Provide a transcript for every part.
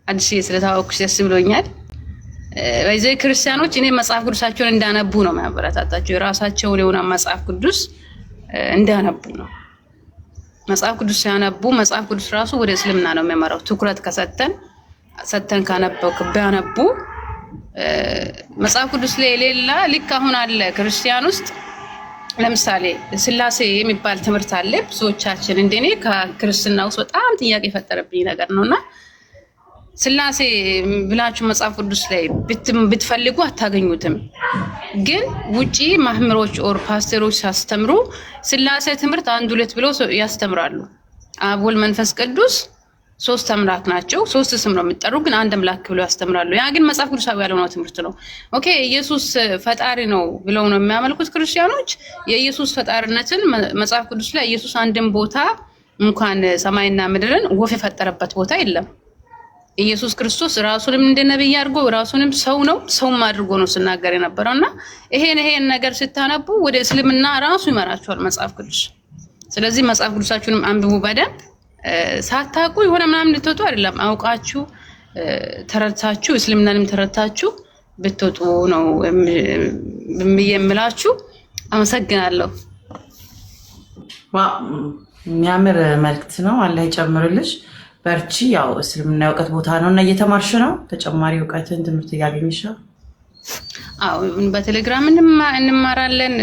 አዲስ ስለታወቅሽ ደስ ብሎኛል። በዚህ ክርስቲያኖች እኔ መጽሐፍ ቅዱሳቸውን እንዳነቡ ነው የሚያበረታታቸው። የራሳቸውን የሆነ መጽሐፍ ቅዱስ እንዳነቡ ነው። መጽሐፍ ቅዱስ ሲያነቡ መጽሐፍ ቅዱስ ራሱ ወደ እስልምና ነው የሚያመራው። ትኩረት ሰተን ቢያነቡ መጽሐፍ ቅዱስ ላይ የሌላ ልክ አሁን አለ ክርስቲያን ውስጥ ለምሳሌ ስላሴ የሚባል ትምህርት አለ። ብዙዎቻችን እንደኔ ከክርስትና ውስጥ በጣም ጥያቄ የፈጠረብኝ ነገር ነውና ስላሴ ብላችሁ መጽሐፍ ቅዱስ ላይ ብትፈልጉ አታገኙትም። ግን ውጪ ማህምሮች ኦር ፓስተሮች ሲያስተምሩ ስላሴ ትምህርት 1 2 ብለው ያስተምራሉ። አብ ወልድ መንፈስ ቅዱስ 3 አምላክ ናቸው። 3 ስም ነው የሚጠሩ ግን አንድ አምላክ ብለው ያስተምራሉ። ያ ግን መጽሐፍ ቅዱሳዊ ያልሆነ ትምህርት ነው። ኦኬ ኢየሱስ ፈጣሪ ነው ብለው ነው የሚያመልኩት ክርስቲያኖች። የኢየሱስ ፈጣሪነትን መጽሐፍ ቅዱስ ላይ ኢየሱስ አንድም ቦታ እንኳን ሰማይና ምድርን ወፍ የፈጠረበት ቦታ የለም። ኢየሱስ ክርስቶስ ራሱንም እንደ ነብይ አድርጎ ራሱንም ሰውም አድርጎ ነው ሲናገር የነበረውና ይሄን ነገር ስታነቡ ወደ እስልምና ራሱ ይመራቸዋል መጽሐፍ ቅዱስ። ስለዚህ መጽሐፍ ቅዱሳችሁንም አንብቡ በደንብ። ሳታውቁ የሆነ ምናምን ልትወጡ አይደለም፣ አውቃችሁ ተረድታችሁ እስልምናንም ተረድታችሁ ብትወጡ ነው የምላችሁ። አመሰግናለሁ። የሚያምር መልክት ነው። አላህ ይጨምርልሽ። በርቺ። ያው እስልምና እውቀት ቦታ ነው እና እየተማርሽ ነው። ተጨማሪ እውቀትን ትምህርት እያገኘሽ ነው። አዎ በቴሌግራም እንማራለን፣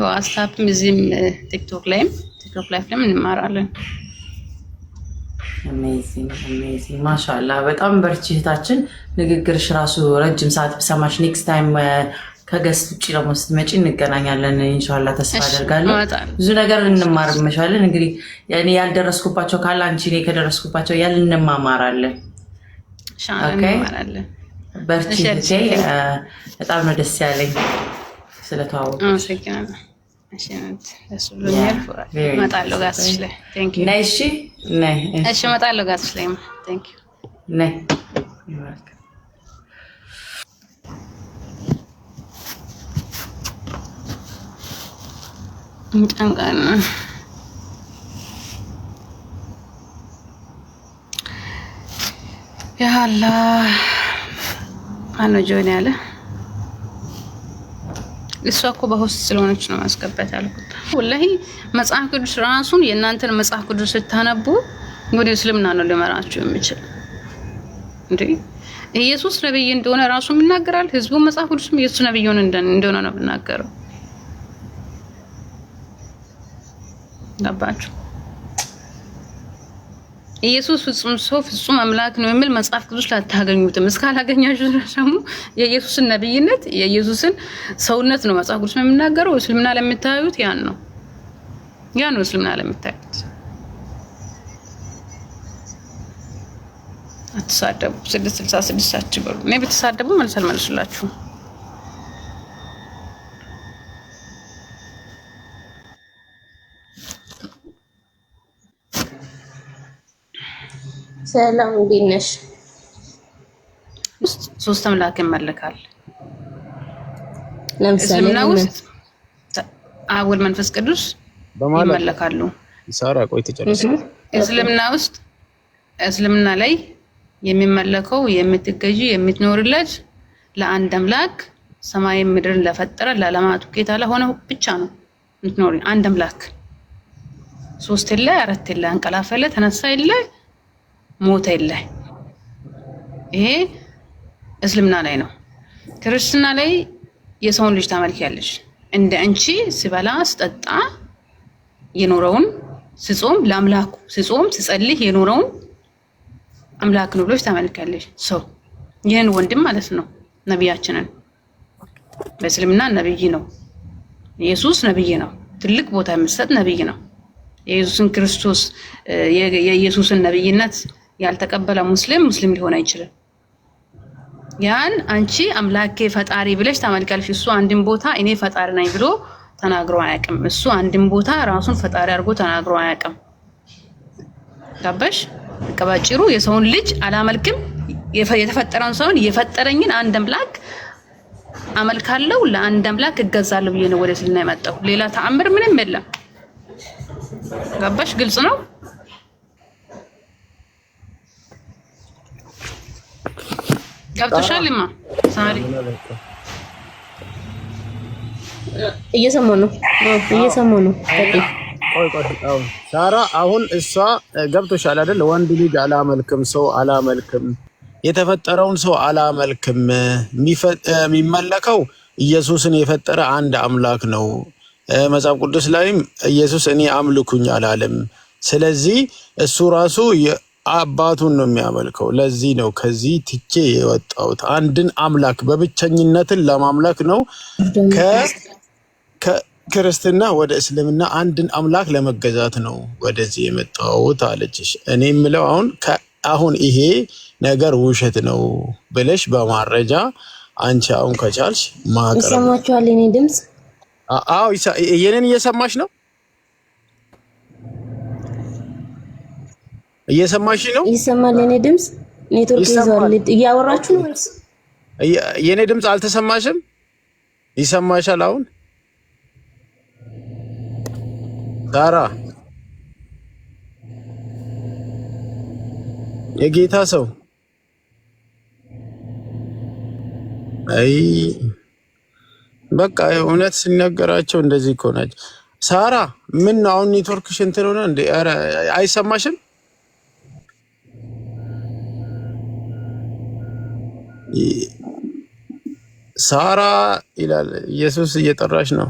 ዋትስአፕም፣ እዚህም ቲክቶክ ላይም እንማራለን። አሜዚንግ ማሻአላ። በጣም በርቺ እህታችን። ንግግርሽ ራሱ ረጅም ሰዓት ብሰማሽ ኔክስት ታይም ከገስት ውጭ ደግሞ ስትመጪ እንገናኛለን ኢንሻአላህ። ተስፋ አደርጋለሁ ብዙ ነገር እንማርምሻለን። እንግዲህ እኔ ያልደረስኩባቸው ካለ አንቺ እኔ ከደረስኩባቸው እንማማራለን። እንማማራለን። በርቺ። በጣም ነው ደስ ያለኝ ስለተዋወቁ። አመሰግናለሁ። እመጣለሁ ጋስሽ ላይ ቴንክ ዩ። ነይ እሺ፣ ነይ እሺ፣ እመጣለሁ ጋስሽ ላይ ቴንክ ዩ። ነይ እንጨንቃለን። ያላ ማነው ጆን ያለ? እሷ እኮ በሆስት ስለሆነች ነው ማስገባት ያልኩት። ወላሂ መጽሐፍ ቅዱስ ራሱን የእናንተን መጽሐፍ ቅዱስ ስታነቡ ወደ እስልምና ነው ሊመራችሁ የሚችል እንዴ። ኢየሱስ ነብይ እንደሆነ ራሱ ይናገራል። ህዝቡ መጽሐፍ ቅዱስም ኢየሱስ ነብይ እንደሆነ ነው የሚናገረው። ገባችሁ? ኢየሱስ ፍጹም ሰው ፍጹም አምላክ ነው የሚል መጽሐፍ ቅዱስ ላታገኙትም። እስካላገኛችሁ ደግሞ የኢየሱስን ነብይነት የኢየሱስን ሰውነት ነው መጽሐፍ ቅዱስ የሚናገረው። እስልምና ለምታዩት ያን ነው እስልምና ለምታዩት። አትሳደቡ። 666 አትበሉ። እኔ ብትሳደቡ መልስ አልመልስላችሁም። ሰላም እንዴት ነሽ? 3 አምላክ ይመለካል። ለምሳሌ እስልምና ውስጥ አብ ወልድ መንፈስ ቅዱስ ይመለካሉ። ሳራ ቆይ ተጨርሽ። እስልምና ውስጥ እስልምና ላይ የሚመለከው የምትገዢ የምትኖርለት ለአንድ አምላክ ሰማይን ምድርን ለፈጠረ ለዓለማቱ ጌታ ለሆነው ብቻ ነው የምትኖሪ። አንድ አምላክ 3 የለ 4 የለ አንቀላፋ የለ ተነሳ የለ ሞተ የለ። ይሄ እስልምና ላይ ነው። ክርስትና ላይ የሰውን ልጅ ታመልኪያለሽ። እንደ አንቺ ሲበላ ስጠጣ የኖረውን ስጾም ለአምላኩ ስጾም ስጸልይ የኖረውን አምላክ ነው ብለሽ ታመልኪያለሽ። ሰው ይሄን ወንድም ማለት ነው ነብያችንን በእስልምና ነብይ ነው። ኢየሱስ ነብይ ነው። ትልቅ ቦታ የሚሰጥ ነብይ ነው። የኢየሱስን ክርስቶስ የኢየሱስን ነብይነት ያልተቀበለ ሙስሊም ሊሆን አይችልም። ያን አንቺ አምላኬ ፈጣሪ ብለሽ ታመልካለሽ። እሱ አንድም ቦታ እኔ ፈጣሪ ነኝ ብሎ ተናግሮ አያውቅም። እሱ አንድም ቦታ ራሱን ፈጣሪ አድርጎ ተናግሮ አያውቅም። ገባሽ? ከባጭሩ የሰውን ልጅ አላመልክም። የተፈጠረውን ሰውን የፈጠረኝን አንድ አምላክ አመልካለሁ፣ ለአንድ አምላክ እገዛለሁ ብዬ ነው ወደ እስልምና የመጣው። ሌላ ተአምር ምንም የለም። ገባሽ? ግልጽ ነው። ገብቶሻልማ ሳሪ እየሰማሁ ነው። ቆይ ሳራ አሁን እሷ ገብቶሻል አይደል? ወንድ ልጅ አላመልክም፣ ሰው አላመልክም፣ የተፈጠረውን ሰው አላመልክም። የሚመለከው ኢየሱስን የፈጠረ አንድ አምላክ ነው። መጽሐፍ ቅዱስ ላይም ኢየሱስ እኔ አምልኩኝ አላለም። ስለዚህ እሱ ራሱ አባቱን ነው የሚያመልከው። ለዚህ ነው ከዚህ ትቼ የወጣሁት አንድን አምላክ በብቸኝነትን ለማምለክ ነው። ከክርስትና ወደ እስልምና አንድን አምላክ ለመገዛት ነው ወደዚህ የመጣሁት አለችሽ። እኔ የምለው አሁን ይሄ ነገር ውሸት ነው ብለሽ በማረጃ አንቺ አሁን ከቻልሽ ማቅረብ ይሰማችኋል? የኔ ድምጽ አዎ፣ የኔን እየሰማሽ ነው? እየሰማሽ ነው? ይሰማል? የኔ ድምጽ ኔትወርክ ይዟል። እያወራችሁ ነው ወይስ የኔ ድምጽ አልተሰማሽም? ይሰማሻል አሁን? ሳራ የጌታ ሰው አይ በቃ እውነት ሲነገራቸው እንደዚህ እኮ ናቸው። ሳራ ምን ነው አሁን ኔትወርክሽ እንትን ሆነ እንዴ? ኧረ አይሰማሽም? ሳራ ይላል ኢየሱስ እየጠራሽ ነው።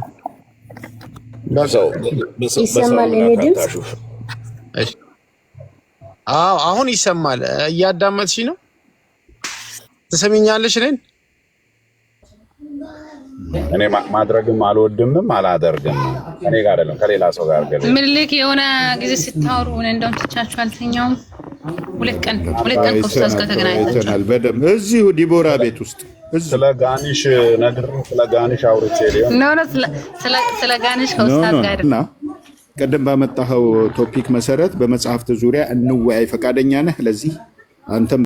ይሰማል? የኔ ድምጽ አዎ አሁን ይሰማል። እያዳመጥሽ ነው? ትሰሚኛለሽ? እኔ ማድረግም አልወድምም አላደርግም። እኔ ጋር አይደለም ከሌላ ሰው ጋር ገለ ምልክ የሆነ ጊዜ ስታወሩ እንደው ትቻችሁ አልተኛውም። ሁለት ቀን ከኡስታዝ ጋር ተገናኝተናል በደም እዚሁ ዲቦራ ቤት ውስጥ ስለ ጋኒሽ ነግር ስለ ጋኒሽ አውርቼ ሊሆን ስለ ጋኒሽ ከኡስታዝ ጋር እና ቀደም ባመጣኸው ቶፒክ መሰረት በመጽሐፍት ዙሪያ እንወያይ። ፈቃደኛ ነህ ለዚህ? አንተም